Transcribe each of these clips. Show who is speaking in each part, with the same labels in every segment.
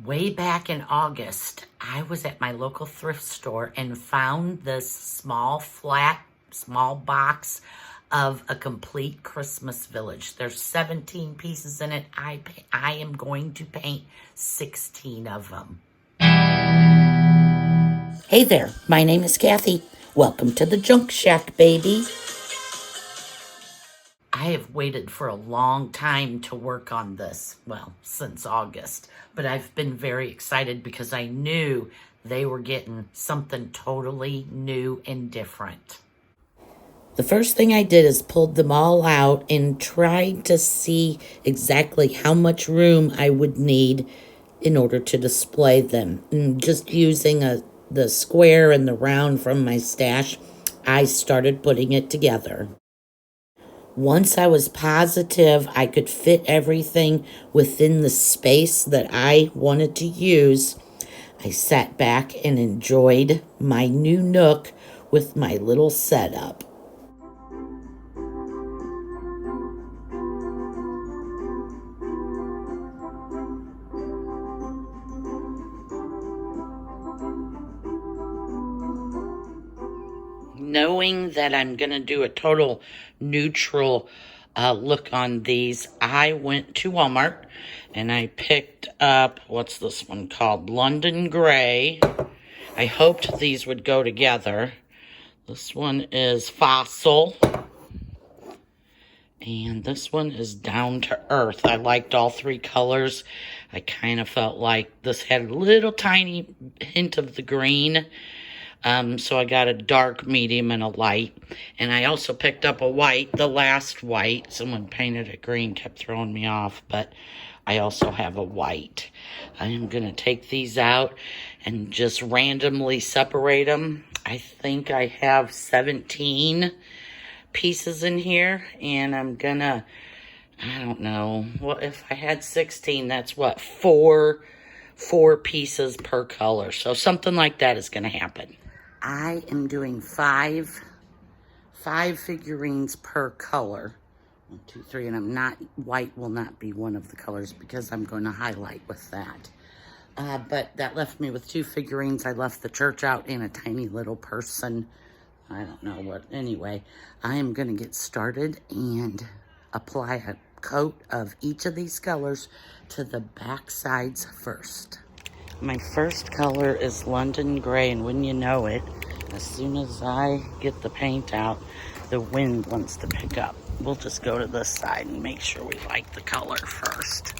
Speaker 1: Way back in August, I was at my local thrift store and found this small box of a complete Christmas village. There's 17 pieces in it. I am going to paint 16 of them. Hey there, my name is Kathy. Welcome to the Junk Shack, baby. I have waited for a long time to work on this, well, since August, but I've been very excited because I knew they were getting something totally new and different. The first thing I did is pulled them all out and tried to see exactly how much room I would need in order to display them. And just using the square and the round from my stash, I started putting it together. Once I was positive I could fit everything within the space that I wanted to use, I sat back and enjoyed my new nook with my little setup. Knowing that I'm going to do a total neutral look on these, I went to Walmart and I picked up, what's this one called? London Gray. I hoped these would go together. This one is Fossil. And this one is Down to Earth. I liked all three colors. I kind of felt like this had a little tiny hint of the green. So I got a dark, medium, and a light. And I also picked up a white, the last white. Someone painted it green, kept throwing me off, but I also have a white. I am going to take these out and just randomly separate them. I think I have 17 pieces in here, and I'm going to, I don't know, well, if I had 16, that's what, four pieces per color. So something like that is going to happen. I am doing five figurines per color. 1, 2, 3, and I'm not, white will not be one of the colors because I'm going to highlight with that. But that left me with 2 figurines. I left the church out and a tiny little person. I don't know what. Anyway, I am going to get started and apply a coat of each of these colors to the back sides first. My first color is London Gray, and when you know it, as soon as I get the paint out, the wind wants to pick up. We'll just go to this side and make sure we like the color first.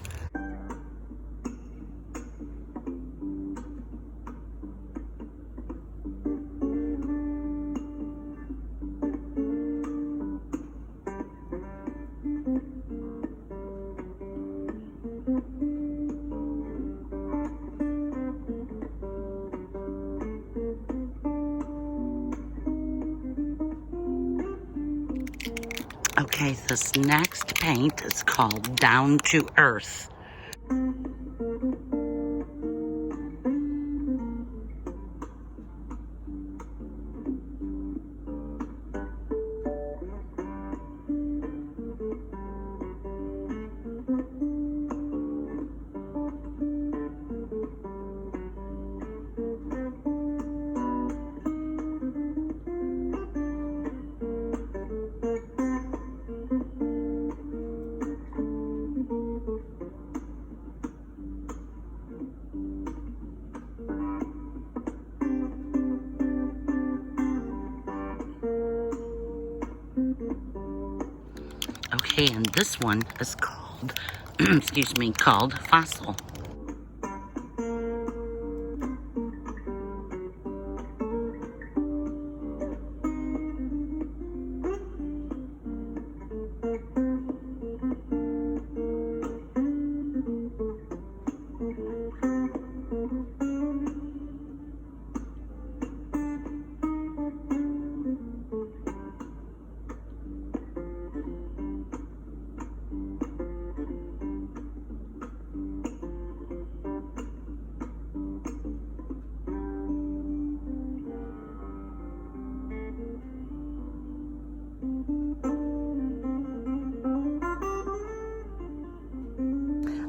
Speaker 1: Okay, this next paint is called Down to Earth. Okay, and this one is called, excuse me, called Fossil.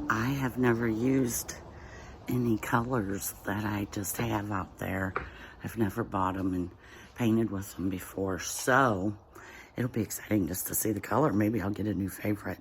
Speaker 1: I have never used any colors that I just have out there. I've never bought them and painted with them before, so it'll be exciting just to see the color. Maybe I'll get a new favorite.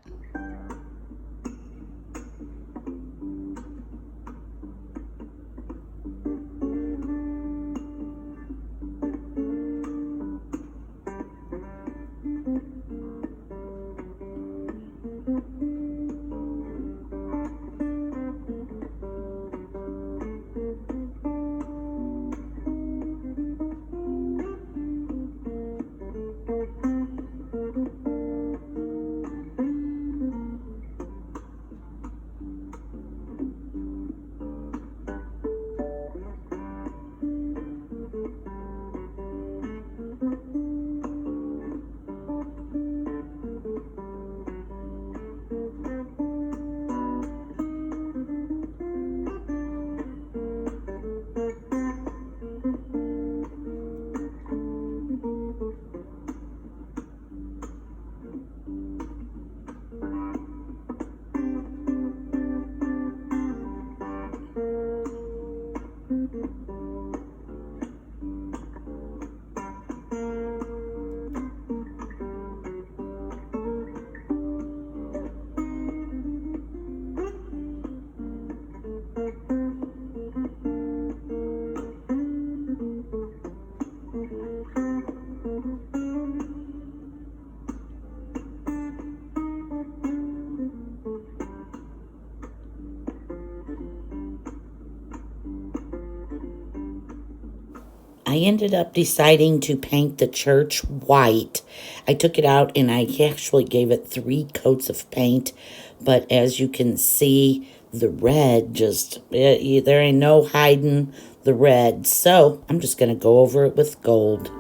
Speaker 1: I ended up deciding to paint the church white. I took it out and I actually gave it 3 coats of paint. But as you can see, the red there ain't no hiding the red. So I'm just going to go over it with gold.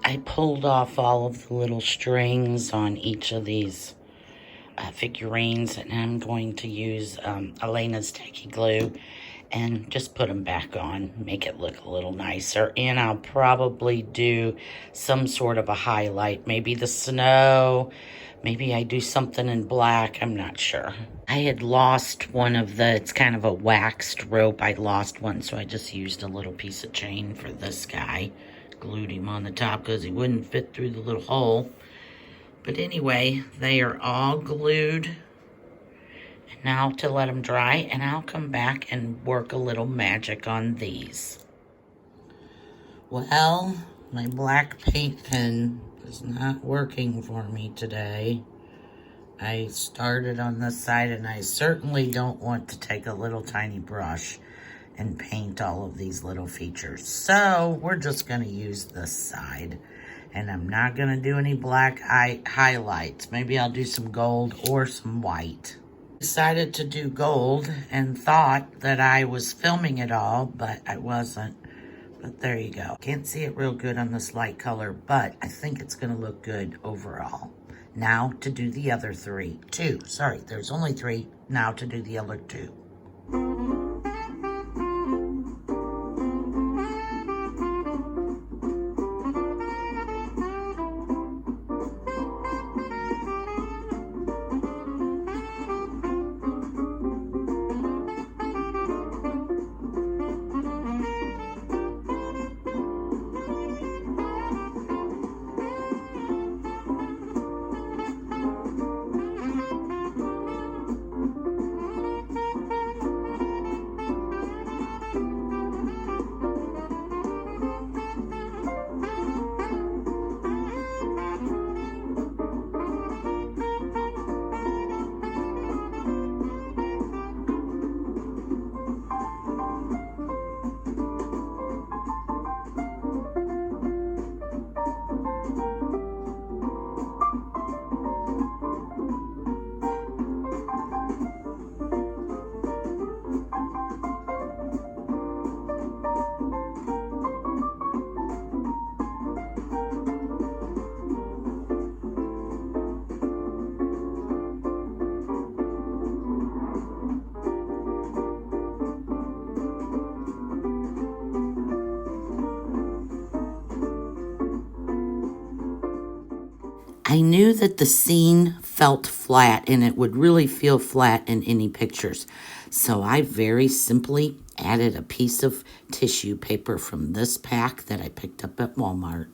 Speaker 1: I pulled off all of the little strings on each of these figurines, and I'm going to use Elena's tacky glue and just put them back on, make it look a little nicer. And I'll probably do some sort of a highlight, maybe the snow, maybe I do something in black, I'm not sure. I had lost one of it's kind of a waxed rope. I lost one, so I just used a little piece of chain for this guy. Glued him on the top because he wouldn't fit through the little hole. But anyway, they are all glued. And now to let them dry, and I'll come back and work a little magic on these. Well, my black paint pen is not working for me today. I started on this side, and I certainly don't want to take a little tiny brush and paint all of these little features. So we're just going to use this side. And I'm not going to do any black highlights. Maybe I'll do some gold or some white. Decided to do gold and thought that I was filming it all, but I wasn't. But there you go. Can't see it real good on this light color, but I think it's going to look good overall. Now to do the other 2. Sorry, there's only 3. Now to do the other 2. I knew that the scene felt flat and it would really feel flat in any pictures. So I very simply added a piece of tissue paper from this pack that I picked up at Walmart.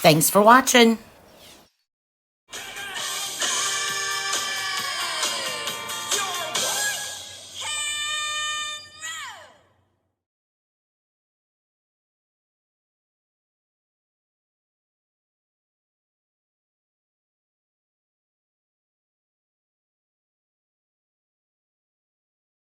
Speaker 1: Thanks for watching.